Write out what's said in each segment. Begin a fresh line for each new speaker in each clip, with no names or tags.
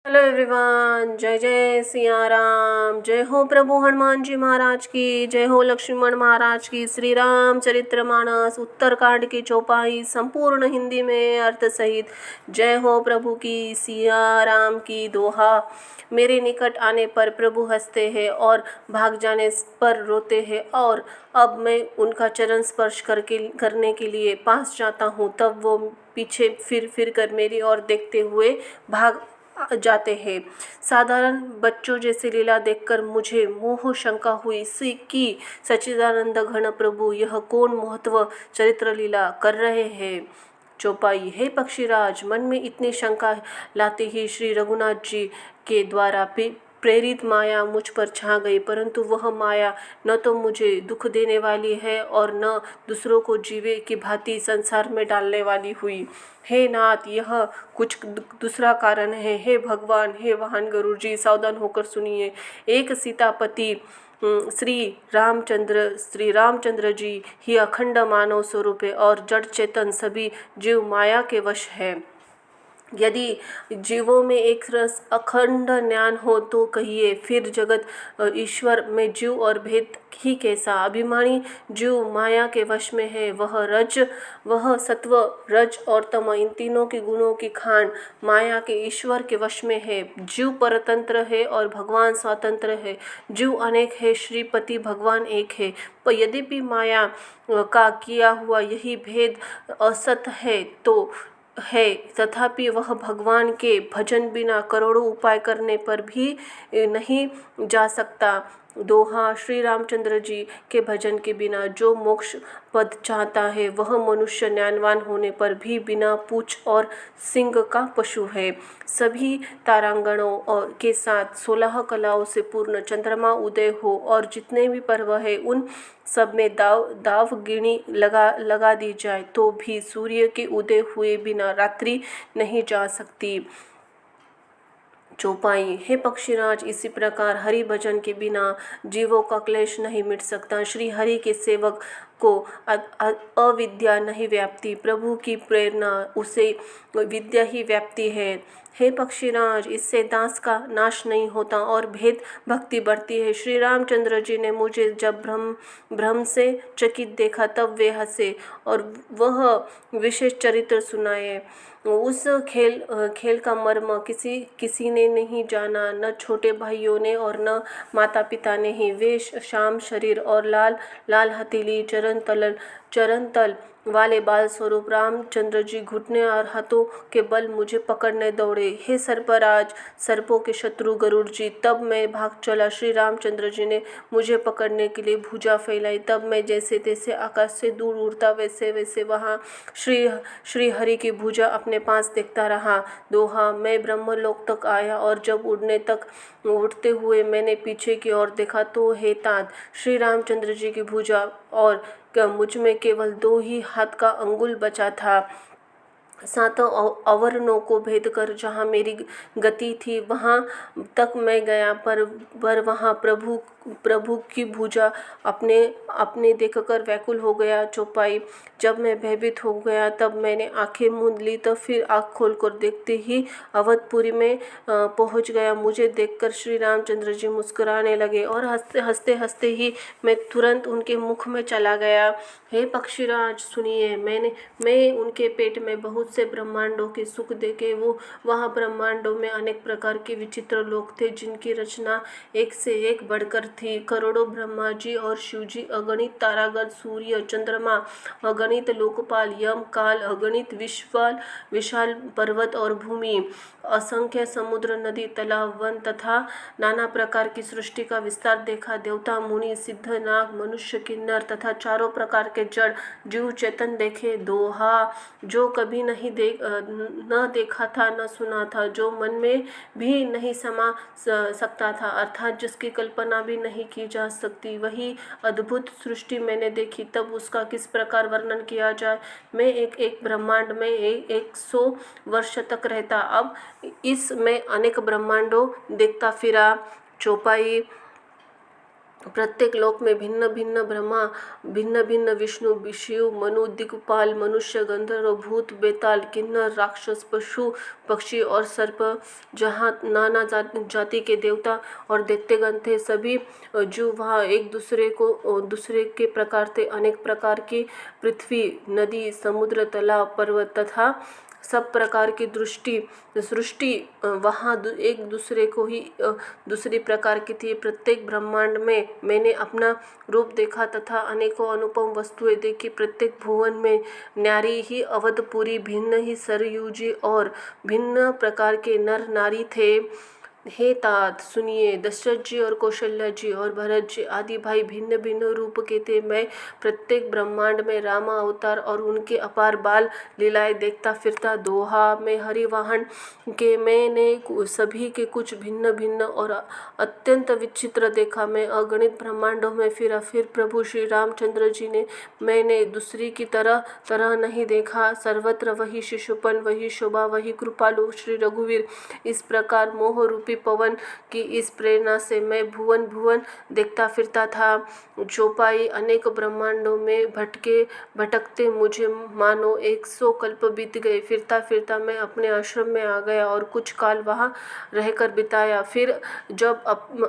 Hello everyone, जय जय सिया राम। जय हो प्रभु हनुमान जी महाराज की, जय हो लक्ष्मण महाराज की। श्री राम चरित्रमानस उत्तरकांड की चौपाई संपूर्ण हिंदी में अर्थ सहित। जय हो प्रभु की, सिया राम की दोहा। मेरे निकट आने पर प्रभु हंसते हैं और भाग जाने पर रोते हैं, और अब मैं उनका चरण स्पर्श करने के लिए पास जाता हूँ, तब वो पीछे फिर कर मेरी ओर देखते हुए भाग जाते हैं। साधारण बच्चों जैसी लीला देखकर मुझे मोह शंका हुई सी कि सच्चिदानंद घन प्रभु यह कौन महत्व चरित्र लीला कर रहे हैं। चौपाई। हे पक्षीराज, मन में इतनी शंका लाते ही श्री रघुनाथ जी के द्वारा प्रेरित माया मुझ पर छा गई, परंतु वह माया न तो मुझे दुख देने वाली है और न दूसरों को जीवे की भांति संसार में डालने वाली हुई। हे नाथ, यह कुछ दूसरा कारण है। हे भगवान, हे वाहन गरुड़ जी, सावधान होकर सुनिए। एक सीतापति श्री रामचंद्र जी ही अखंड मानव स्वरूप है और जड़ चेतन सभी जीव माया के वश है। यदि जीवों में एक रस अखंड ज्ञान हो तो कहिए फिर जगत ईश्वर में जीव और भेद ही कैसा। अभिमानी जीव माया के वश में है। वह सत्व, रज और तम, इन तीनों के गुणों की खान माया के ईश्वर के वश में है। जीव परतंत्र है और भगवान स्वतंत्र है। जीव अनेक है, श्रीपति भगवान एक है। पर यद्यपि माया का किया हुआ यही भेद असत है तो है, तथापि वह भगवान के भजन बिना करोड़ों उपाय करने पर भी नहीं जा सकता। दोहा। श्री रामचंद्र जी के भजन के बिना जो मोक्ष पद चाहता है, वह मनुष्य ज्ञानवान होने पर भी बिना पूछ और सिंग का पशु है। सभी तारांगणों और के साथ 16 कलाओं से पूर्ण चंद्रमा उदय हो और जितने भी पर्व है उन सब में दावगिनी लगा दी जाए तो भी सूर्य के उदय हुए बिना रात्रि नहीं जा सकती। चौपाई। हे पक्षीराज, इसी प्रकार हरि भजन के बिना जीवों का क्लेश नहीं मिट सकता। श्री हरि के सेवक को अविद्या नहीं व्याप्ति, प्रभु की प्रेरणा उसे विद्या ही व्याप्ति है। हे पक्षीराज, इससे दास का नाश नहीं होता और भेद भक्ति बढ़ती है। श्री रामचंद्र जी ने मुझे जब भ्रम से चकित देखा तब वे हंसे और वह विशेष चरित्र सुनाए। उस खेल का मर्म किसी ने नहीं जाना, न छोटे भाइयों ने और न माता पिता ने ही। वे श्याम शरीर और लाल हथेली, चरण तल वाले बाल स्वरूप रामचंद्र जी घुटने और हाथों के बल मुझे पकड़ने दौड़े। हे सर्पराज, सर्पों के शत्रु गरुड़ जी, तब मैं भाग चला। श्री रामचंद्र जी ने मुझे पकड़ने के लिए भुजा फैलाई, तब मैं जैसे तैसे आकाश से दूर उड़ता वैसे वैसे वहाँ श्री हरि की भुजा अपने पास देखता रहा। दोहा। मैं ब्रह्मलोक तक आया और जब उड़ते हुए मैंने पीछे की ओर देखा तो हे तात, श्री रामचंद्र जी की भुजा और मुझ में केवल 2 ही हाथ का अंगुल बचा था। सातों अवर्णों को भेद कर जहाँ मेरी गति थी वहाँ तक मैं गया, पर वहाँ प्रभु की भुजा अपने देखकर व्याकुल हो गया। चौपाई। जब मैं भयभीत हो गया तब मैंने आंखें मूंद ली, तब फिर आँख खोलकर देखते ही अवधपुरी में पहुँच गया। मुझे देखकर श्री रामचंद्र जी मुस्कुराने लगे और हंसते हंसते ही मैं तुरंत उनके मुख में चला गया। हे पक्षीराज, सुनिए। मैं उनके पेट में बहुत से ब्रह्मांडों के सुख देखे। वहाँ ब्रह्मांडों में अनेक प्रकार के विचित्र लोक थे जिनकी रचना एक से एक बढ़कर थी। करोड़ों ब्रह्मा जी और शिव जी, अगणित तारागण, सूर्य चंद्रमा, अगणित लोकपाल, यम, काल, अगणित विशाल पर्वत और भूमि, असंख्य समुद्र, नदी, तालाब, वन तथा नाना प्रकार की सृष्टि का विस्तार देखा। देवता, मुनि, सिद्ध, नाग, मनुष्य, किन्नर तथा चारों प्रकार के जड़ जीव चेतन देखे। दोहा। जो कभी न देखा था, न सुना था, जो मन में भी नहीं समा सकता था, अर्थात जिसकी कल्पना भी नहीं की जा सकती, वही अद्भुत सृष्टि मैंने देखी। तब उसका किस प्रकार वर्णन किया जाए। मैं एक ब्रह्मांड में 100 वर्ष तक रहता, अब इस में अनेक ब्रह्मांडों देखता फिरा। चौपाई। प्रत्येक लोक में भिन्न भिन्न ब्रह्मा, भिन्न भिन्न विष्णु, शिव, मनु, दिक्पाल, मनुष्य, गंधर्व, भूत, बेताल, किन्नर, राक्षस, पशु, पक्षी और सर्प, जहाँ नाना जाति के देवता और दैत्यगण थे। सभी जो वहाँ एक दूसरे के प्रकार थे। अनेक प्रकार की पृथ्वी, नदी, समुद्र, तालाब, पर्वत तथा सब प्रकार की सृष्टि वहाँ एक दूसरे को ही दूसरी प्रकार की थी। प्रत्येक ब्रह्मांड में मैंने अपना रूप देखा तथा अनेकों अनुपम वस्तुएं देखी। प्रत्येक भुवन में न्यारी ही अवधपुरी, भिन्न ही सरयूजी और भिन्न प्रकार के नर नारी थे। हे तात सुनिए, दशरथ जी और कौशल्या जी और भरत जी आदि भाई भिन्न भिन्न रूप के थे। मैं प्रत्येक ब्रह्मांड में रामा अवतार और उनके अपार बाल लीलाएं देखता फिरता। दोहा में हरिवाहन के मैंने सभी के कुछ भिन्न भिन्न और अत्यंत विचित्र देखा। मैं अगणित ब्रह्मांडों में फिरा, फिर प्रभु श्री रामचंद्र जी ने मैंने दूसरी की तरह नहीं देखा। सर्वत्र वही शिशुपन, वही शोभा, वही कृपालु श्री रघुवीर। इस प्रकार मोह रूपी पवन की इस प्रेरणा से मैं भुवन भुवन देखता फिरता था। चौपाई अनेक ब्रह्मांडों में भटकते मुझे मानो 100 कल्प बीत गए। फिरता फिरता मैं अपने आश्रम में आ गया और कुछ काल वहाँ रहकर बिताया। फिर जब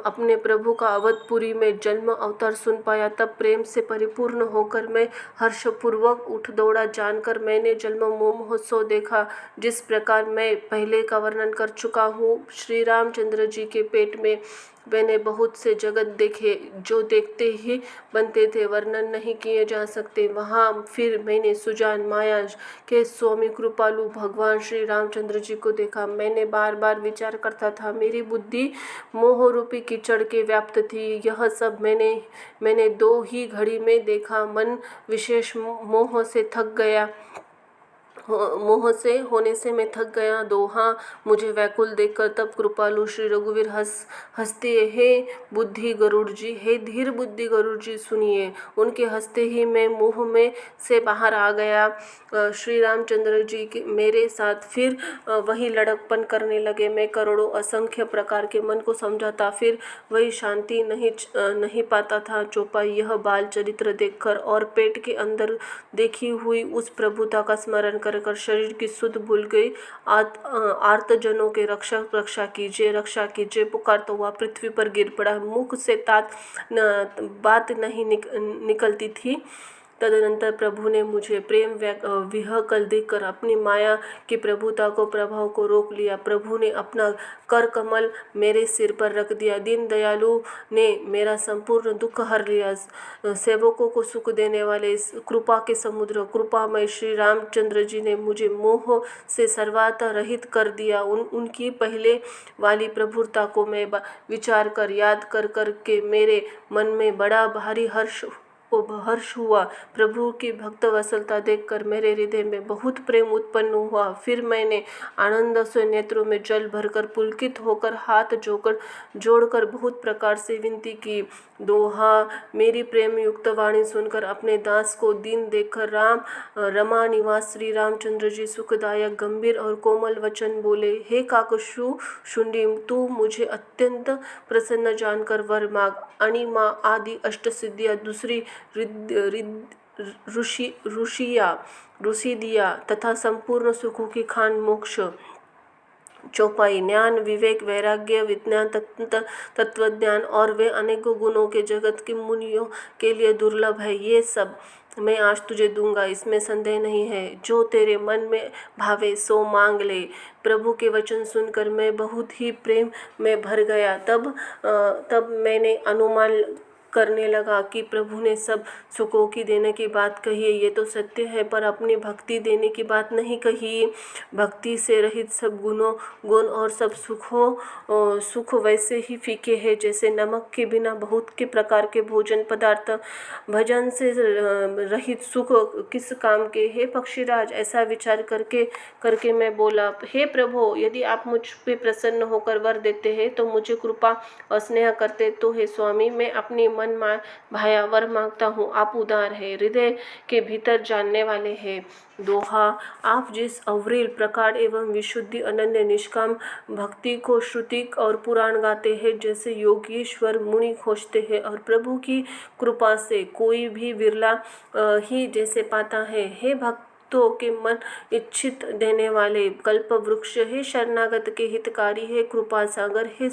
अपने प्रभु का अवधपुरी में जन्म अवतार सुन पाया, तब प्रेम से परिपूर्ण होकर मैं हर्षपूर्वक उठ दौड़ा। जानकर मैंने जन्म महोत्सव देखा, जिस प्रकार मैं पहले का वर्णन कर चुका हूँ। श्री रामचंद्र जी के पेट में मैंने बहुत से जगत देखे, जो देखते ही बनते थे, वर्णन नहीं किए जा सकते। वहाँ फिर मैंने सुजान माया के स्वामी कृपालु भगवान श्री रामचंद्र जी को देखा। मैंने बार बार विचार करता था, मेरी बुद्धि मोह रूपी कीचड़ के व्याप्त थी। यह सब मैंने 2 ही घड़ी में देखा। मन विशेष मोह से थक गया, मोह से होने से मैं थक गया। दोहा मुझे व्याकुल देखकर तब कृपालु श्री रघुवीर हंसते, हे बुद्धि गरुड़ जी, हे धीर बुद्धि गरुड़ जी सुनिए। उनके हंसते ही मैं मोह में से बाहर आ गया। श्री रामचंद्र जी के मेरे साथ फिर वही लड़कपन करने लगे। मैं करोड़ों असंख्य प्रकार के मन को समझाता, फिर वही शांति नहीं पाता था। चौपाई यह बाल चरित्र देखकर और पेट के अंदर देखी हुई उस प्रभुता का स्मरण कर शरीर की सुध भूल गई। आर्तजनों के रक्षा कीजिए पुकार तो वह पृथ्वी पर गिर पड़ा। मुख से बात नहीं निकलती थी। तदनंतर प्रभु ने मुझे प्रेम विहकल देखकर अपनी माया की प्रभुता को प्रभाव को रोक लिया। प्रभु ने अपना कर कमल मेरे सिर पर रख दिया। दीन दयालु ने मेरा संपूर्ण दुख हर लिया। सेवकों को सुख देने वाले कृपा के समुद्र कृपामय श्री रामचंद्र जी ने मुझे मोह से सर्वथा रहित कर दिया। उनकी पहले वाली प्रभुता को मैं विचार कर याद कर के मेरे मन में बड़ा भारी हर्ष हुआ। प्रभु की भक्त वत्सलता देखकर मेरे हृदय में बहुत प्रेम उत्पन्न हुआ। फिर मैंने आनंद से नेत्रों में जल भरकर पुलकित होकर हाथ जोड़कर बहुत प्रकार से विनती की। दोहा मेरी प्रेम युक्त वाणी सुनकर अपने दास को दीन देखकर रमा निवास श्री रामचंद्र जी सुखदायक गंभीर और कोमल वचन बोले, हे काकशु शुंडी, तू मुझे अत्यंत प्रसन्न जानकर वर मांग। अणिमा आदि अष्टसिद्धियाँ, दूसरी ऋषि दिया तथा संपूर्ण सुखों की खान मोक्ष। चौपाई ज्ञान विवेक वैराग्य विज्ञान तत्वज्ञान और वे अनेकों गुणों के जगत के मुनियों के लिए दुर्लभ है। ये सब मैं आज तुझे दूंगा, इसमें संदेह नहीं है। जो तेरे मन में भावे सो मांग ले। प्रभु के वचन सुनकर मैं बहुत ही प्रेम में भर गया। तब मैंने अनुमान करने लगा कि प्रभु ने सब सुखों की देने की बात कही है, ये तो सत्य है, पर अपनी भक्ति देने की बात नहीं कही। भक्ति से रहित सब गुण और सब सुख वैसे ही फीके हैं जैसे नमक के बिना बहुत के प्रकार के भोजन पदार्थ। भजन से रहित सुख किस काम के। हे पक्षीराज, ऐसा विचार करके मैं बोला, हे प्रभु, यदि आप मुझ पे प्रसन्न होकर वर देते हैं तो मुझे कृपा और स्नेह करते तो हे स्वामी, मैं अपनी मन भाया वर मांगता हूँ। आप उदार है, हृदय के भीतर जानने वाले हैं। दोहा, आप जिस अविरल प्रकार एवं विशुद्धि अनन्य निष्काम भक्ति को श्रुति और पुराण गाते हैं, जैसे योगीश्वर मुनि खोजते हैं और प्रभु की कृपा से कोई भी विरला ही जैसे पाता है। हे भक्तों के मन इच्छित देने वाले कल्प वृक्ष, हे शरणागत के हितकारी, हे कृपा सागर, हे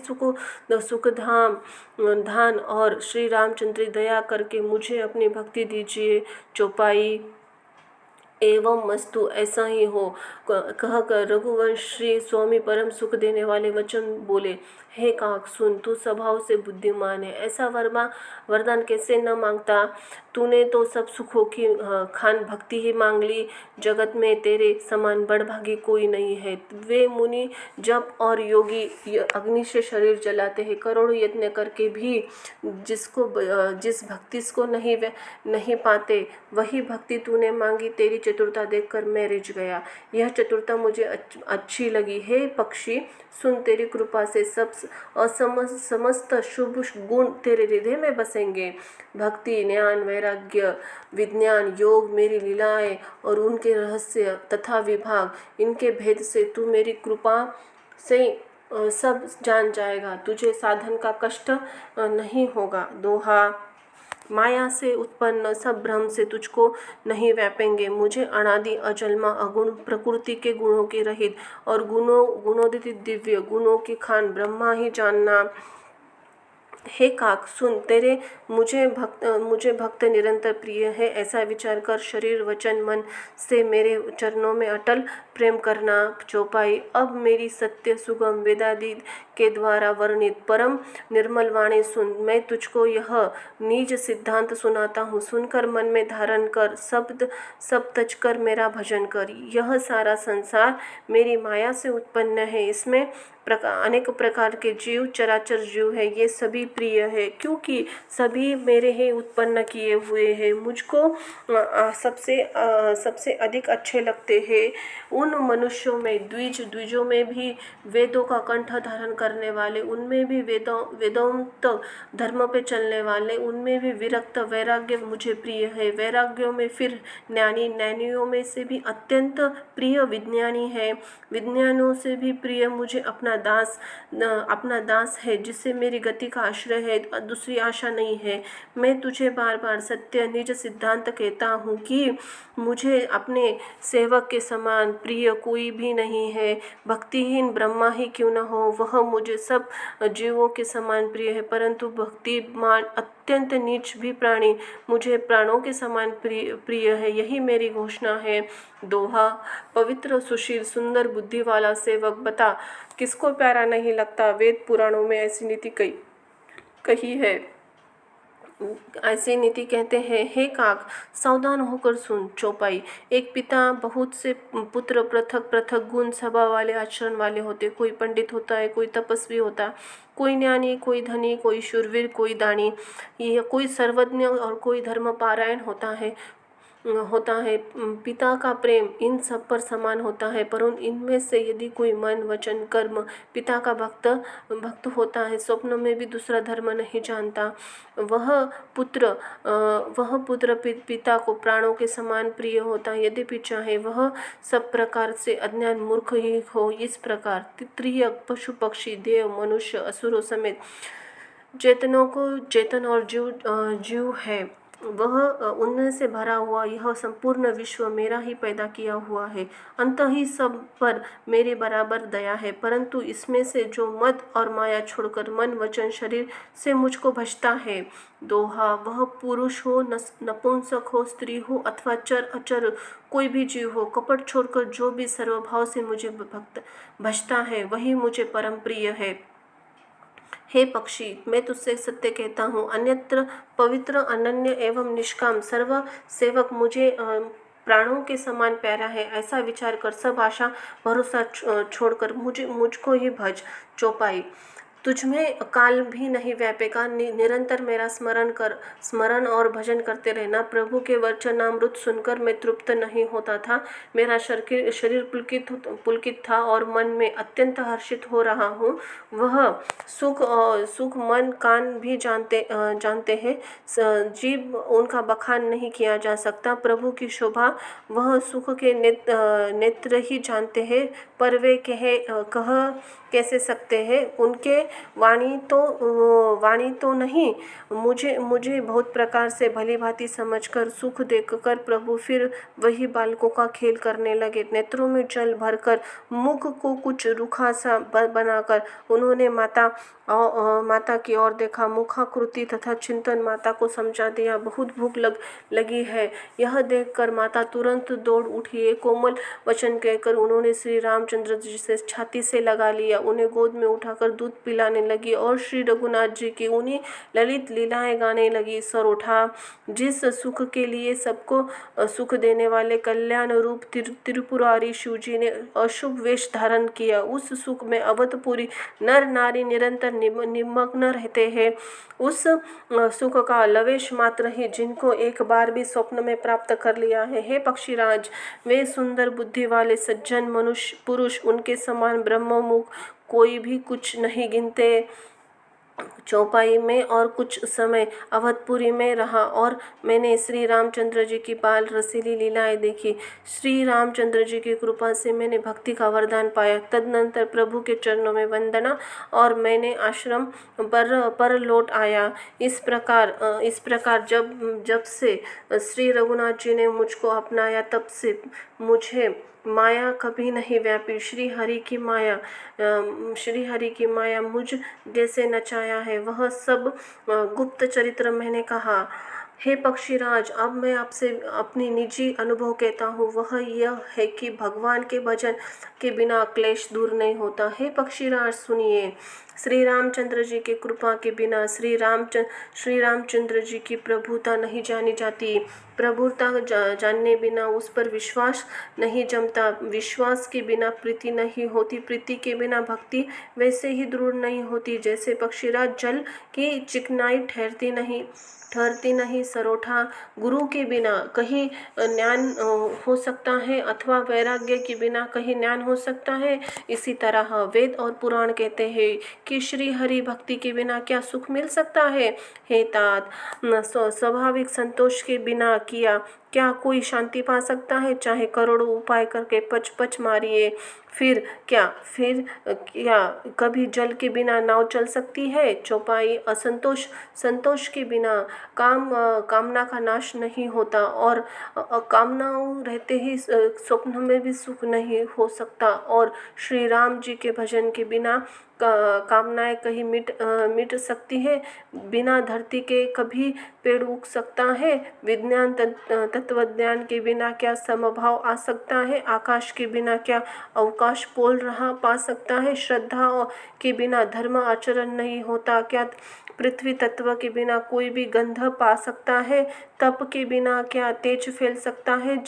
सुखधाम धान और श्री रामचंद्र, दया करके मुझे अपनी भक्ति दीजिए। चौपाई, एवं मस्तु ऐसा ही हो कहकर रघुवंश श्री स्वामी परम सुख देने वाले वचन बोले। हे काक सुन, तू स्वभाव से बुद्धिमान है, ऐसा वरदान कैसे न मांगता। तूने तो सब सुखों की खान भक्ति ही मांग ली। जगत में तेरे समान बड़भागी कोई नहीं है। वे मुनि जप और योगी अग्नि से शरीर जलाते हैं, करोड़ों यत्न करके भी जिस भक्ति को नहीं पाते, वही भक्ति तूने मांगी। तेरी चतुरता देखकर मैं रिझ गया, यह चतुरता मुझे अच्छी लगी। हे पक्षी सुन, तेरी कृपा से समस्त शुभ गुण तेरे हृदय में बसेंगे। भक्ति, ज्ञान, वैराग्य, विज्ञान, योग, मेरी लीलाएं और उनके रहस्य तथा विभाग, इनके भेद से तू मेरी कृपा से सब जान जाएगा। तुझे साधन का कष्ट नहीं होगा। दोहा, माया से उत्पन्न सब भ्रम से तुझको नहीं व्यापेंगे। मुझे अनादि अजन्मा अगुण प्रकृति के गुणों के रहित और गुणोदित दिव्य गुणों के खान ब्रह्मा ही जानना। हे काक सुन, तेरे मुझे भक्त निरंतर प्रिय है, ऐसा विचार कर शरीर वचन मन से मेरे चरणों में अटल प्रेम करना। चौपाई, अब मेरी सत्य सुगम वेदादि के द्वारा वर्णित परम निर्मल वाणी सुन। मैं तुझको यह निज सिद्धांत सुनाता हूँ, सुनकर मन में धारण कर सब तज कर मेरा भजन कर। यह सारा संसार मेरी माया से उत्पन्न है, इसमें अनेक प्रकार के जीव, चराचर जीव है, ये सभी प्रिय है क्योंकि सभी मेरे ही उत्पन्न किए हुए हैं। मुझको सबसे अधिक अच्छे लगते हैं उन मनुष्यों में, द्विजों में भी वेदों का कंठ धारण करने वाले, उनमें भी वेदांत धर्म पे चलने वाले, उनमें भी विरक्त वैराग्य मुझे प्रिय है। वैराग्यों में फिर ज्ञानियों में से भी अत्यंत प्रिय विज्ञानी है। विज्ञानों से भी प्रिय मुझे अपना दास है, जिससे मेरी गति का आश्रय है, दूसरी आशा नहीं है। मैं तुझे बार बार सत्य निज सिद्धांत कहता हूँ कि मुझे अपने सेवक के समान प्रिय कोई भी नहीं है। भक्तिहीन ब्रह्मा ही क्यों न हो, वह मुझे सब जीवों के समान प्रिय है, परंतु भक्तिमान अत्यंत नीच भी प्राणी मुझे प्राणों के समान प्रिय है। यही मेरी घोषणा है। दोहा, पवित्र सुशील सुंदर बुद्धि वाला सेवक, बता किसको प्यारा नहीं लगता। वेद पुराणों में ऐसी नीति कही है, ऐसी नीति कहते हैं। हे काक सावधान होकर सुन। चौपाई, एक पिता बहुत से पुत्र पृथक पृथक गुण स्वभाव वाले आचरण वाले होते। कोई पंडित होता है, कोई तपस्वी होता, कोई ज्ञानी, कोई धनी, कोई शूरवीर, कोई दानी, यह कोई सर्वज्ञ और कोई धर्मपारायण होता है। पिता का प्रेम इन सब पर समान होता है, पर इनमें से यदि कोई मन वचन कर्म पिता का भक्त होता है, स्वप्न में भी दूसरा धर्म नहीं जानता, वह पुत्र पिता को प्राणों के समान प्रिय होता है, यद्यपि चाहे वह सब प्रकार से अज्ञान मूर्ख ही हो। इस प्रकार तृतीय पशु पक्षी देव मनुष्य असुरों समेत चेतन और जीव है, वह उनमें से भरा हुआ यह संपूर्ण विश्व मेरा ही पैदा किया हुआ है। अंत ही सब पर मेरे बराबर दया है, परंतु इसमें से जो मद और माया छोड़कर मन वचन शरीर से मुझको भजता है। दोहा, वह पुरुष हो, नपुंसक हो, स्त्री हो अथवा चर अचर कोई भी जीव हो, कपट छोड़कर जो भी सर्वभाव से मुझे भजता है, वही मुझे परम प्रिय है। हे पक्षी, मैं तुझसे सत्य कहता हूँ, अन्यत्र पवित्र अनन्य एवं निष्काम सर्व सेवक मुझे प्राणों के समान प्यारा है। ऐसा विचार कर सब आशा भरोसा छोड़कर मुझको ही भज। चौपाई, तुझ में काल भी नहीं व्यापेगा। निरंतर मेरा स्मरण और भजन करते रहना। प्रभु के वचनामृत सुनकर मैं तृप्त नहीं होता था। मेरा शरीर पुलकित था और मन में अत्यंत हर्षित हो रहा हूँ। वह सुख मन कान भी जानते हैं, जीभ उनका बखान नहीं किया जा सकता। प्रभु की शोभा वह सुख के नेत्र ही जानते हैं, पर वे कह कैसे सकते हैं। उनके वाणी तो नहीं, मुझे बहुत प्रकार से भली भांति समझकर सुख देखकर प्रभु फिर वही बालकों का खेल करने लगे। नेत्रों में जल भरकर मुख को कुछ रूखा सा बनाकर उन्होंने माता की ओर देखा। मुखाकृति तथा चिंतन माता को समझा दिया। बहुत भूख लगी है। यह देखकर माता तुरंत दौड़ उठी। एक कोमल वचन कहकर उन्होंने श्री रामचंद्र जी से छाती से लगा लिया, उन्हें गोद में उठाकर दूध पिलाने लगी और श्री रघुनाथ जी की उन्हीं ललित लीलाएं गाने लगी। सरोठा, जिस सुख के लिए सबको सुख देने वाले कल्याण रूप त्रिपुरारी शिव जी ने अशुभ वेश धारण किया, उस सुख में अवधपुरी नर नारी निरंतर निमग्न रहते हैं। उस सुख का लवेश मात्र ही जिनको एक बार भी स्वप्न में प्राप्त कर लिया है। हे पक्षीराज, वे सुंदर बुद्धि वाले सज्जन मनुष्य पुरुष उनके समान ब्रह्ममुख कोई भी कुछ नहीं गिनते। चौपाई में और कुछ समय अवधपुरी में रहा और मैंने श्री रामचंद्र जी की बाल रसीली लीलाएं देखी। श्री रामचंद्र जी की कृपा से मैंने भक्ति का वरदान पाया। तदनंतर प्रभु के चरणों में वंदना और मैंने आश्रम पर लौट आया। इस प्रकार जब से श्री रघुनाथ जी ने मुझको अपनाया, तब से मुझे माया कभी नहीं व्यापी। श्री हरि की माया मुझ जैसे नचाया है, वह सब गुप्त चरित्र मैंने कहा। हे पक्षीराज, अब मैं आपसे अपनी निजी अनुभव कहता हूँ। वह यह है कि भगवान के भजन के बिना क्लेश दूर नहीं होता। हे पक्षीराज सुनिए, श्री रामचंद्र जी की कृपा के बिना श्री रामचंद्र जी की प्रभुता नहीं जानी जाती। प्रभुता जानने बिना उस पर विश्वास नहीं जमता। विश्वास के बिना प्रीति नहीं होती। प्रीति के बिना भक्ति वैसे ही दृढ़ नहीं होती जैसे पक्षीराज जल की चिकनाई ठहरती नहीं। सरोठा, गुरु के बिना कहीं ज्ञान हो सकता है अथवा वैराग्य के बिना कहीं ज्ञान हो सकता है। इसी तरह वेद और पुराण कहते हैं कि श्री हरि भक्ति के बिना क्या सुख मिल सकता है। हे तात, स्वाभाविक संतोष के बिना क्या कोई शांति पा सकता है। चाहे करोड़ों उपाय करके पच मारिए, फिर क्या कभी जल के बिना नाव चल सकती है। चौपाई, संतोष के बिना कामना का नाश नहीं होता और कामनाओं रहते ही स्वप्न में भी सुख नहीं हो सकता। और श्री राम जी के भजन के बिना कामनाएं कहीं मिट सकती है। बिना धरती के कभी पेड़ उग सकता है। विज्ञान तत्वज्ञान के बिना क्या समभाव आ सकता है। आकाश के बिना क्या अवकाश पा सकता है। श्रद्धा के बिना धर्म आचरण नहीं होता। क्या पृथ्वी तत्व के बिना कोई भी गंध पा सकता है। तप के बिना क्या तेज फैल सकता है।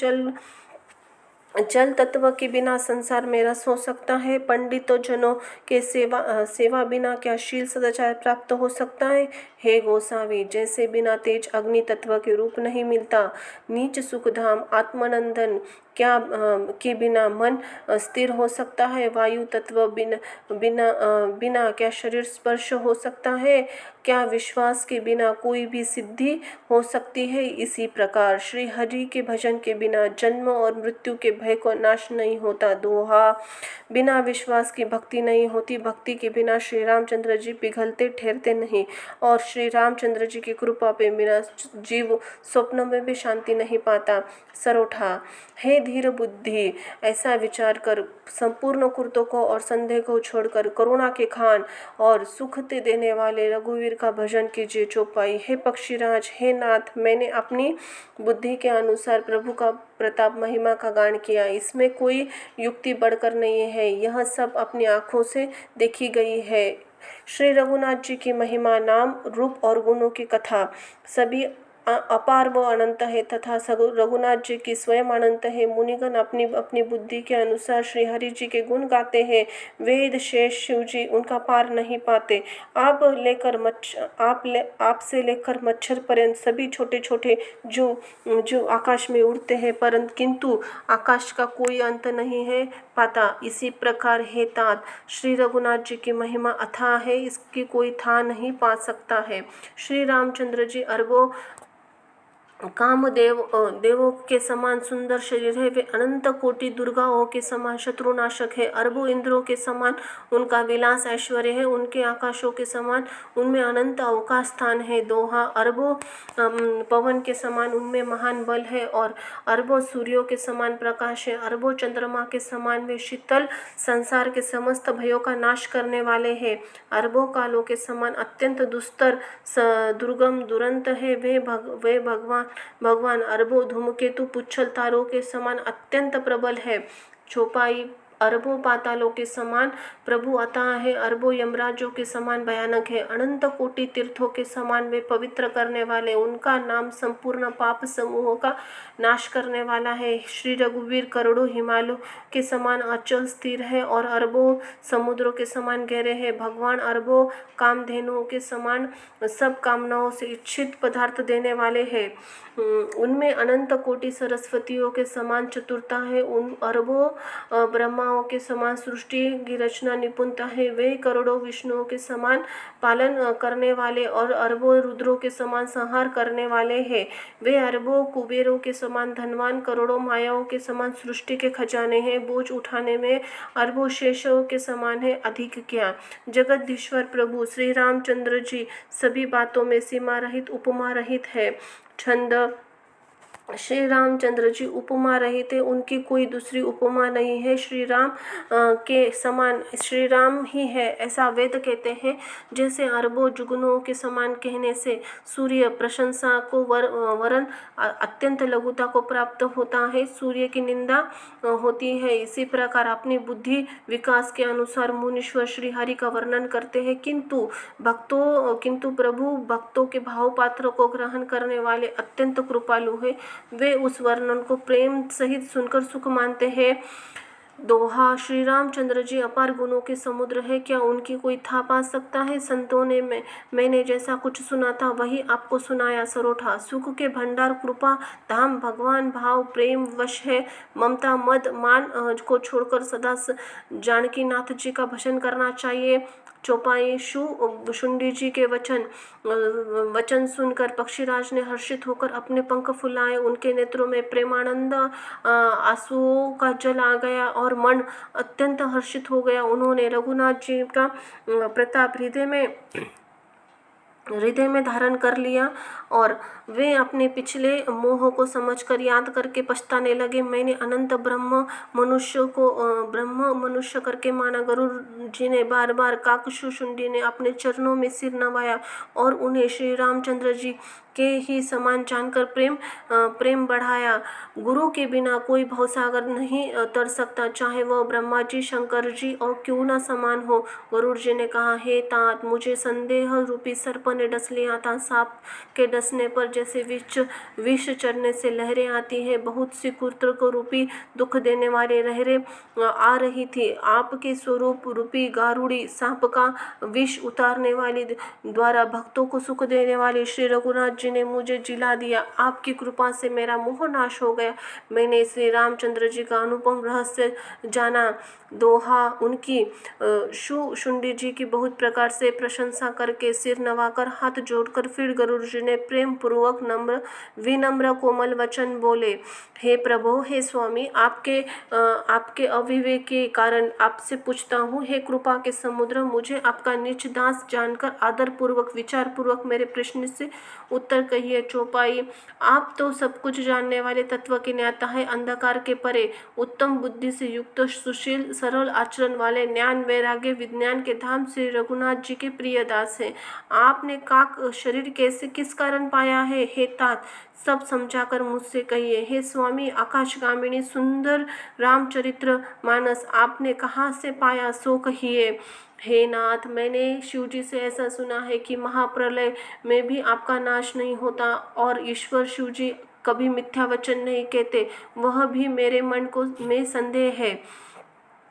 जल तत्व के बिना संसार में रस हो सकता है। पंडितों जनों के सेवा बिना क्या शील सदाचार प्राप्त हो सकता है। हे गोसावी, जैसे बिना तेज अग्नि तत्व के रूप नहीं मिलता। नीच सुखधाम आत्मानंदन क्या के बिना मन स्थिर हो सकता है। वायु तत्व बिना क्या शरीर स्पर्श हो सकता है। क्या विश्वास के बिना कोई भी सिद्धि हो सकती है। इसी प्रकार श्री हरि के भजन के बिना जन्म और मृत्यु के भय को नाश नहीं होता। दोहा, बिना विश्वास की भक्ति नहीं होती। भक्ति के बिना श्री रामचंद्र जी पिघलते ठहरते नहीं और श्री रामचंद्र जी की कृपा पे बिना जीव स्वप्न में भी शांति नहीं पाता। सरोठा, हे धीर बुद्धि, ऐसा विचार कर संपूर्ण कुर्तों को और संदेह को छोड़कर करुणा के खान और सुख देने वाले रघुवीर का भजन कीजिए। चौपाई, हे पक्षीराज, हे नाथ, मैंने अपनी बुद्धि के अनुसार प्रभु का प्रताप महिमा का गान किया। इसमें कोई युक्ति बढ़कर नहीं है। यह सब अपनी आँखों से देखी गई है। श्री रघुनाथ जी की महिमा, नाम, रूप और गुणों की कथा सभी अपार व अनंत है तथा रघुनाथ जी की स्वयं अनंत है। मुनिगण अपनी अपनी बुद्धि के अनुसार श्री हरि जी के गुण गाते हैं। वेद शेष शिव जी उनका पार नहीं पाते। आप से लेकर मच्छर पर्यंत सभी छोटे छोटे जो जो आकाश में उड़ते हैं, परंतु किंतु आकाश का कोई अंत नहीं है पाता। इसी प्रकार हे तात श्री रघुनाथ जी की महिमा अथाह है, इसकी कोई था नहीं पा सकता है। श्री रामचंद्र जी अरबों कामदेव देवों के समान सुंदर शरीर है। वे अनंत कोटि दुर्गाओं के समान शत्रुनाशक है। अरबों इंद्रों के समान उनका विलास ऐश्वर्य है। उनके आकाशों के समान उनमें अनंत अवकाश स्थान है। दोहा अरबों पवन के समान उनमें महान बल है और अरबों सूर्यों के समान प्रकाश है। अरबों चंद्रमा के समान वे शीतल संसार के समस्त भयों का नाश करने वाले हैं। अरबों कालों के समान अत्यंत दुस्तर दुर्गम दुरंत है। वे भगवान अरबों धूमकेतु पुच्छल तारों के समान अत्यंत प्रबल है। चौपाई अरबों पातालों के समान प्रभु अतः है। अरबों यमराजों के समान भयानक है। अनंत कोटि तीर्थों के समान वे पवित्र करने वाले। उनका नाम संपूर्ण पाप समूहों का नाश करने वाला है। श्री रघुवीर करोड़ों हिमालयों के समान अचल स्थिर है और अरबों समुद्रों के समान गहरे हैं। भगवान अरबों कामधेनुओं के समान सब कामनाओं से इच्छित पदार्थ देने वाले हैं। उनमें अनंत कोटि सरस्वतियों के समान चतुरता है। उन अरबों ब्रह्माओं के समान सृष्टि की रचना निपुणता है। वे करोड़ों विष्णुओं के समान पालन करने वाले और अरबों रुद्रों के समान संहार करने वाले हैं। वे अरबों कुबेरों के समान धनवान, करोड़ों मायाओं के समान सृष्टि के खजाने हैं। बोझ उठाने में अरबों शेषों के समान है, अधिक क्या। जगदीश्वर प्रभु श्री रामचंद्र जी सभी बातों में सीमा रहित उपमा रहित है। छंद श्री रामचंद्र जी उपमा रहित है, उनकी कोई दूसरी उपमा नहीं है। श्री राम के समान श्री राम ही है ऐसा वेद कहते हैं। जैसे अरबों जुगनों के समान कहने से सूर्य प्रशंसा को वरन अत्यंत लघुता को प्राप्त होता है, सूर्य की निंदा होती है। इसी प्रकार अपनी बुद्धि विकास के अनुसार मुनीश्वर श्री हरि का वर्णन करते हैं, किंतु प्रभु भक्तों के भाव पात्र को ग्रहण करने वाले अत्यंत कृपालु है। वे उस वर्णन को प्रेम सहित सुनकर सुख मानते हैं। दोहा श्री रामचंद्र जी अपार गुणों के समुद्र है, क्या उनकी कोई था पा सकता है। संतों ने मैंने जैसा कुछ सुना था वही आपको सुनाया सरोठा। सुख के भंडार कृपा धाम भगवान भाव प्रेम वश है। ममता मद मान को छोड़कर सदा जानकी नाथ जी का भजन करना चाहिए। चौपाई शुंडी जी के वचन सुनकर पक्षीराज ने हर्षित होकर अपने पंख फुलाए। उनके नेत्रों में प्रेमानंद आंसुओं का जल आ गया और मन अत्यंत हर्षित हो गया। उन्होंने रघुनाथ जी का प्रताप हृदय में धारण कर लिया और वे अपने पिछले मोह को समझकर याद करके पछताने लगे। मैंने अनंत ब्रह्म मनुष्य करके माना। गरुड़ जी ने बार बार काकशु शुंडी ने अपने चरणों में सिर नवाया और उन्हें श्री रामचंद्र जी के ही समान जानकर प्रेम बढ़ाया। गुरु के बिना कोई भवसागर नहीं तर सकता, चाहे वह ब्रह्मा जी शंकर जी और क्यों न समान हो। गरुड़ जी ने कहा, हे तात मुझे संदेह रूपी सर्प ने डस लिया था। सांप के डसने पर जैसे विष चढ़ने से लहरें आती है, बहुत सी कुर्तक रूपी दुख देने वाली लहरें आ रही थी। आपके स्वरूप रूपी गारुड़ी सांप का विष उतारने वाली द्वारा भक्तों को सुख देने वाली श्री रघुनाथ जी ने मुझे जिला दिया। आपकी कृपा से मेरा मोह नाश हो गया। मैंने श्री रामचंद्र जी का अनुपम रहस्य जाना। दोहा उनकी शुंडी जी की बहुत प्रकार से प्रशंसा करके सिर नवाकर हाथ जोड़कर फिर गरुड़ जी ने प्रेम पूर्वक विनम्र कोमल वचन बोले, हे प्रभु हे स्वामी, आपके अविवेक के कारण आपसे पूछता हूँ। हे कृपा के समुद्र, मुझे आपका नीच दास जानकर आदर पूर्वक विचार पूर्वक मेरे प्रश्न से उत्तर कहिए। चौपाई आप तो सब कुछ जानने वाले तत्व के ज्ञाता है, अंधकार के परे उत्तम बुद्धि से युक्त सुशील सरल आचरण वाले ज्ञान वैराग्य विज्ञान के धाम श्री रघुनाथ जी के प्रिय दास है। आपने काक शरीर कैसे किस कारण पाया है। हे तात सब समझाकर मुझसे कहिए। हे स्वामी आकाशगामिनी सुंदर रामचरित्र मानस आपने कहाँ से पाया सो कहिए। हे नाथ, मैंने शिव जी से ऐसा सुना है कि महाप्रलय में भी आपका नाश नहीं होता और ईश्वर शिव जी कभी मिथ्या वचन नहीं कहते, वह भी मेरे मन को में संदेह है।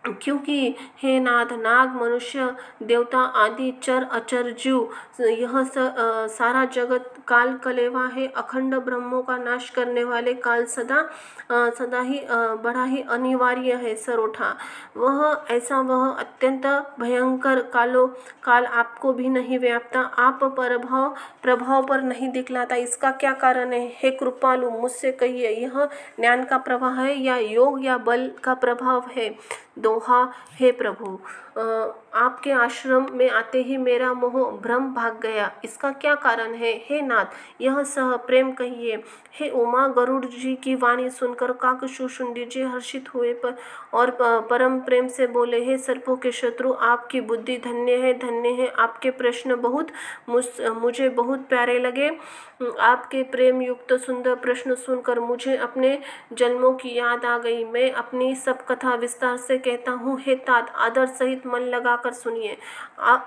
क्योंकि हे नाथ, नाग, मनुष्य, देवता आदि चर अचर जीव, यह सारा जगत काल कलेवा है। अखंड ब्रह्मों का नाश करने वाले काल सदा ही बड़ा ही अनिवार्य है सरोठा। वह अत्यंत भयंकर काल आपको भी नहीं व्यापता, आप प्रभाव पर नहीं दिखलाता। इसका क्या कारण है? हे कृपालु, मुझसे कहिए, यह ज्ञान का प्रवाह है या योग या बल का प्रभाव है? दोहा, हे प्रभु, आपके आश्रम में आते ही मेरा मोह भ्रम भाग गया, इसका क्या कारण है? हे नाथ, यह सह प्रेम कहिए। हे उमा, गरुड़ जी की वाणी सुनकर काकशुशुंडी जी हर्षित हुए और परम प्रेम से बोले, हे सर्पों के शत्रु, आपकी बुद्धि धन्य है, धन्य है। आपके प्रश्न मुझे बहुत प्यारे लगे। आपके प्रेम युक्त सुंदर प्रश्न सुनकर मुझे अपने जन्मों की याद आ गई। मैं अपनी सब कथा विस्तार से कहता हूँ। हे तात, आदर सहित मन लगाकर सुनिए।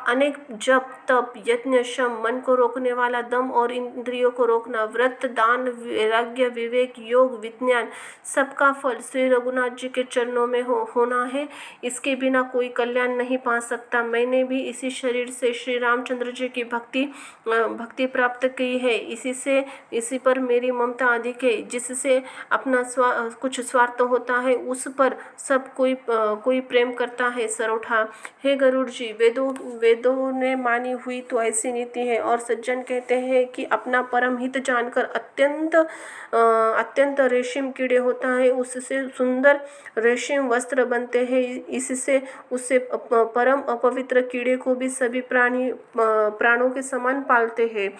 अनेक जप, तप, यज्ञ, शम, मन को रोकने वाला दम और इंद्रियों को रोकना, व्रत, दान, वैराग्य, विवेक, योग, विज्ञान, सबका फल श्री रघुनाथ जी के चरणों में होना है। इसके बिना कोई कल्याण नहीं पा सकता। मैंने भी इसी शरीर से श्री रामचंद्र जी की भक्ति प्राप्त की है। इसी पर मेरी ममता अधिक है। जिससे अपना कुछ स्वार्थ होता है, उस पर सब कोई प्रेम करता है सरोठा। हे गरुड़ जी, वेदों ने मानी हुई तो ऐसी नीति है और सज्जन कहते हैं कि अपना परम हित जानकर अत्यंत रेशम कीड़े होता है, उससे सुंदर रेशम वस्त्र बनते हैं। इससे उससे परम अपवित्र कीड़े को भी सभी प्राणों के समान पालते हैं।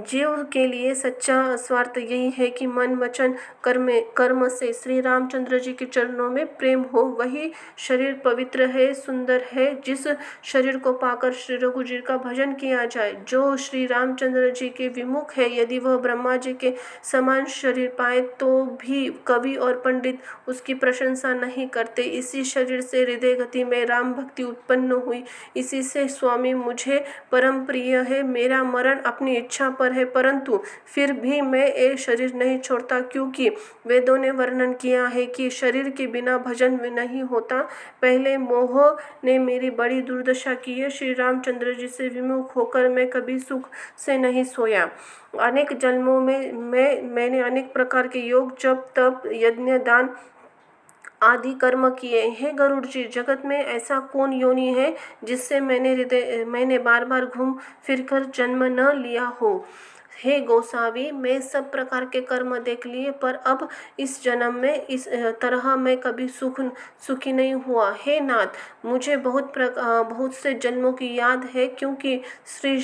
जीव के लिए सच्चा स्वार्थ यही है कि मन, वचन, कर्म से श्री रामचंद्र जी के चरणों में प्रेम हो। वही शरीर पवित्र है, सुंदर है। जिस शरीर को पाकर श्री रघु जी का भजन किया जाए, जो श्री रामचंद्र जी के विमुख है, यदि वह ब्रह्मा जी के समान शरीर पाए तो भी कवि और पंडित उसकी प्रशंसा नहीं करते। इसी शरीर से हृदय गति में राम भक्ति उत्पन्न हुई। इसी से स्वामी मुझे परम प्रिय है। मेरा मरण अपनी इच्छा पर है, परंतु फिर भी मैं ये शरीर नहीं छोड़ता, क्योंकि वेदों ने वर्णन किया है कि शरीर के बिना भजन नहीं होता। पहले मोह ने मेरी बड़ी दुर्दशा की है। श्री रामचंद्र जी से विमुख होकर मैं कभी सुख से नहीं सोया। अनेक जन्मों में मैंने अनेक प्रकार के योग, जप, तप, यज्ञ, दान आदि कर्म किए। हे गरुड़ जी, जगत में ऐसा कौन योनि है जिससे मैंने बार बार घूम फिर कर जन्म न लिया हो? हे गोसावी, मैं सब प्रकार के कर्म देख लिए, पर अब इस जन्म में इस तरह मैं कभी सुखी नहीं हुआ। हे नाथ, मुझे बहुत से जन्मों की याद है, क्योंकि श्री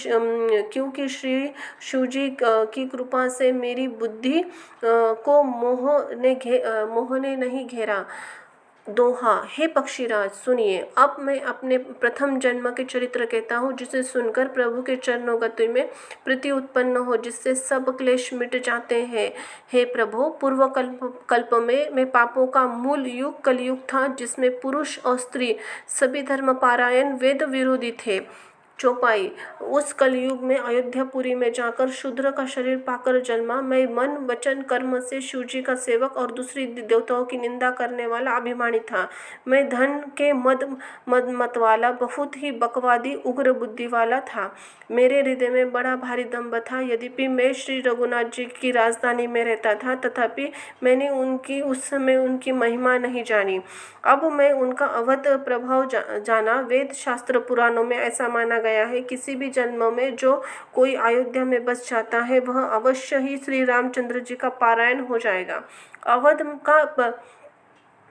शिव जी की कृपा से मेरी बुद्धि को मोह ने नहीं घेरा। दोहा, हे पक्षीराज, सुनिए, अब मैं अपने प्रथम जन्म के चरित्र कहता हूँ, जिसे सुनकर प्रभु के चरणों गति में प्रीति उत्पन्न हो, जिससे सब क्लेश मिट जाते हैं। हे प्रभु, पूर्व कल्प में पापों का मूल युग कलयुग था, जिसमें पुरुष और स्त्री सभी धर्म पारायण वेद विरोधी थे। चौपाई, उस कलयुग में अयोध्यापुरी में जाकर शूद्र का शरीर पाकर जन्मा। मैं मन, वचन, कर्म से शिवजी का सेवक और दूसरी देवताओं की निंदा करने वाला अभिमानी था। मैं धन के मत वाला, बहुत ही बकवादी, उग्र बुद्धि वाला था। मेरे हृदय में बड़ा भारी दंभ था। यद्यपि मैं श्री रघुनाथ जी की राजधानी में रहता था, तथापि मैंने उस समय उनकी महिमा नहीं जानी। अब मैं उनका अवध प्रभाव जाना। वेद, शास्त्र, पुराणों में ऐसा माना गया है, किसी भी जन्म में जो कोई अयोध्या में बस जाता है, वह अवश्य ही श्री रामचंद्र जी का पारायण हो जाएगा। अवध का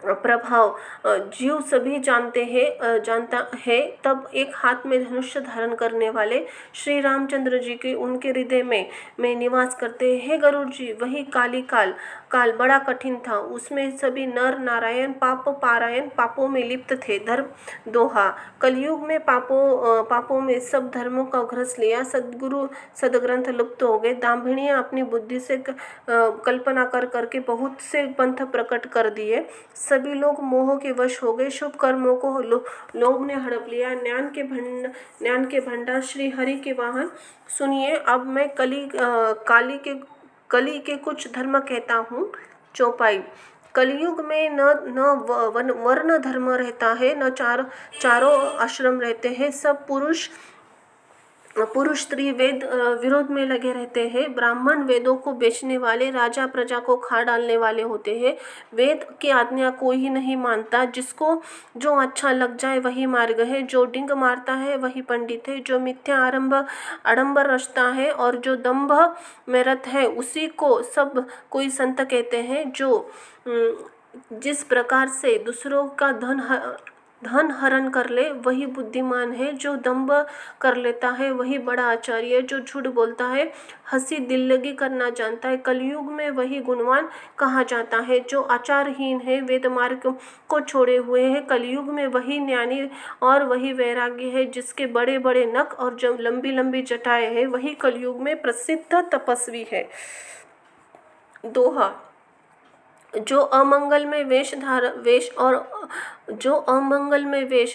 प्रभाव जीव सभी जानता है। तब एक हाथ में धनुष धारण करने वाले श्री रामचंद्र जी के उनके हृदय में निवास करते हैं। हे गरुड़ जी, वही काल बड़ा कठिन था। उसमें सभी नर नारायण पारायण पापों में लिप्त थे। धर्म दोहा, कलयुग में पापों में सब धर्मों का घ्रस लिया। सद्गुरु सदग्रंथ लुप्त हो गए। दाम्भिणियाँ अपनी बुद्धि से कल्पना करके बहुत से पंथ प्रकट कर दिए। सभी लोग मोह के वश हो गए, शुभ कर्मों को लोभ ने हड़प लिया। ज्ञान के भंडार श्री हरि के वाहन। सुनिए, अब मैं कली के कुछ धर्म कहता हूँ। चौपाई। कलयुग में न वर्ण धर्म रहता है, न चारों आश्रम रहते हैं। सब पुरुष स्त्री वेद विरोध में लगे रहते हैं। ब्राह्मण वेदों को बेचने वाले, राजा प्रजा को खा डालने वाले होते हैं। वेद की आज्ञा कोई ही नहीं मानता। जिसको जो अच्छा लग जाए वही मार्ग है। जो डिंग मारता है वही पंडित है। जो मिथ्या आडंबर रचता है और जो दंभ में रत है, उसी को सब कोई संत कहते हैं। जो जिस प्रकार से दूसरों का धन हरण कर ले वही बुद्धिमान है। जो दंभ कर लेता है वही बड़ा आचार्य है। जो झूठ बोलता है, हंसी दिल्लगी करना जानता है, कलयुग में वही गुणवान कहा जाता है। जो आचारहीन है, वेद मार्ग को छोड़े हुए है, कलयुग में वही ज्ञानी और वही वैराग्य है। जिसके बड़े बड़े नख और जो लंबी लंबी जटाएं है, वही कलयुग में प्रसिद्ध तपस्वी है। दोहा। जो अमंगल में वेश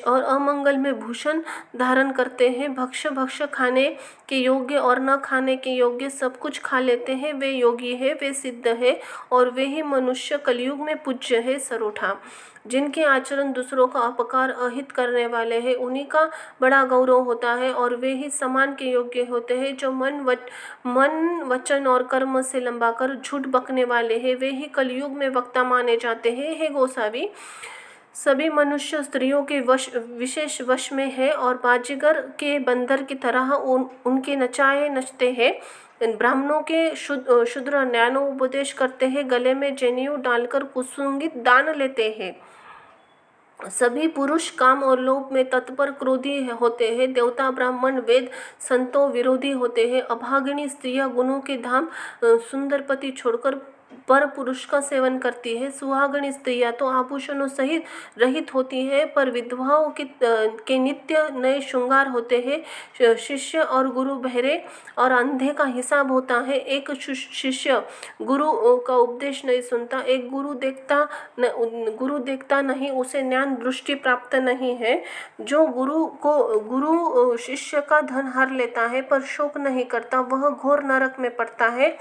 और अमंगल में भूषण धारण करते हैं, भक्ष खाने के योग्य और न खाने के योग्य सब कुछ खा लेते हैं, वे योगी है, वे सिद्ध है और वे ही मनुष्य कलयुग में पूज्य है। सरोठा। जिनके आचरण दूसरों का अपकार अहित करने वाले हैं, उन्हीं का बड़ा गौरव होता है और वे ही सम्मान के योग्य होते हैं। जो मन वचन और कर्म से लंबाकर झूठ बकने वाले हैं, वे ही कलयुग में वक्ता माने जाते हैं। हे गोसावी, सभी मनुष्य स्त्रियों के विशेष वश में है और बाजीगर के बंदर की तरह उनके नचाए नचते हैं। ब्राह्मणों के शूद्र ज्ञानोपदेश करते हैं, गले में जनेऊ डालकर कुसुंगित दान लेते हैं। सभी पुरुष काम और लोभ में तत्पर क्रोधी होते हैं। देवता ब्राह्मण वेद संतों विरोधी होते हैं। अभागिनी स्त्रियां गुणों के धाम सुंदर पति छोड़कर पर पुरुष का सेवन करती है। सुहागणी स्त्रियां तो आभूषणों सहित रहित होती है, पर विधवाओं के नित्य नए श्रृंगार होते हैं। शिष्य और गुरु बहरे और अंधे का हिसाब होता है। एक शिष्य गुरु का उपदेश नहीं सुनता, एक गुरु देखता नहीं, उसे ज्ञान दृष्टि प्राप्त नहीं है। जो गुरु शिष्य का धन हर लेता है पर शोक नहीं करता, वह घोर नरक में पड़ता है।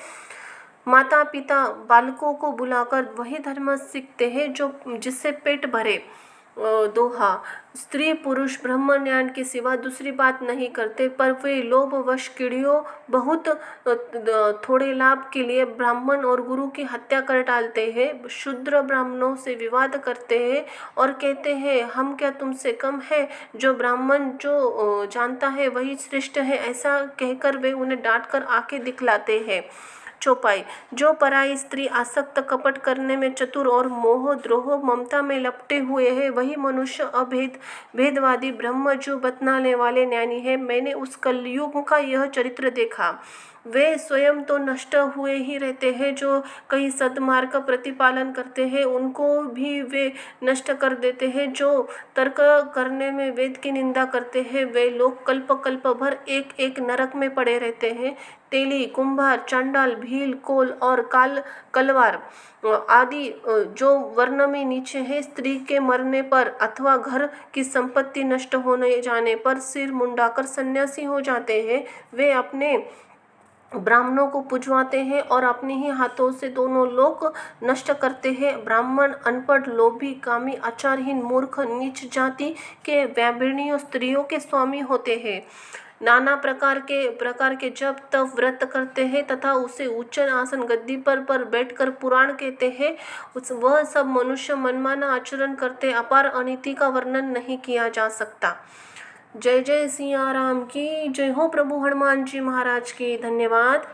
माता पिता बालकों को बुलाकर वही धर्म सीखते हैं जो जिससे पेट भरे। दोहा। स्त्री पुरुष ब्रह्म ज्ञान के सिवा दूसरी बात नहीं करते, पर वे लोभवश कीड़ियों बहुत थोड़े लाभ के लिए ब्राह्मण और गुरु की हत्या कर डालते हैं। शूद्र ब्राह्मणों से विवाद करते हैं और कहते हैं, हम क्या तुमसे कम है। जो ब्राह्मण जो जानता है वही श्रेष्ठ है, ऐसा कहकर वे उन्हें डांटकर आंखें दिखलाते हैं। चौपाई। जो पराई स्त्री आसक्त, कपट करने में चतुर और मोह द्रोह ममता में लपटे हुए है, वही मनुष्य भेदवादी ब्रह्मजू बतलाने वाले ज्ञानी है। मैंने उस कलयुग का यह चरित्र देखा। वे स्वयं तो नष्ट हुए ही रहते हैं, जो कहीं सद्मार्ग का प्रतिपालन करते हैं उनको भी वे नष्ट कर देते हैं। जो तर्क करने में वेद की निंदा करते हैं, वे लोग कल्प भर एक नरक में पड़े रहते हैं। तेली, कुंभार, चांडाल, भील, कोल और कलवार आदि जो वर्ण में नीचे हैं, स्त्री के मरने पर अथवा घर की संपत्ति नष्ट होने जाने पर सिर मुंडाकर सन्यासी हो जाते हैं। वे अपने ब्राह्मणों को पुजवाते हैं और अपने ही हाथों से दोनों लोक नष्ट करते हैं। ब्राह्मण अनपढ़, लोभी, कामी, आचारहीन, मूर्ख, नीच जाति के व्याभिणियों स्त्रियों के स्वामी होते हैं। नाना प्रकार के जप तप व्रत करते हैं तथा उसे उच्च आसन गद्दी पर बैठकर पुराण कहते हैं। वह सब मनुष्य मनमाना आचरण करते, अपार अनीति का वर्णन नहीं किया जा सकता। जय जय सिया राम की जय हो। प्रभु हनुमान जी महाराज की धन्यवाद।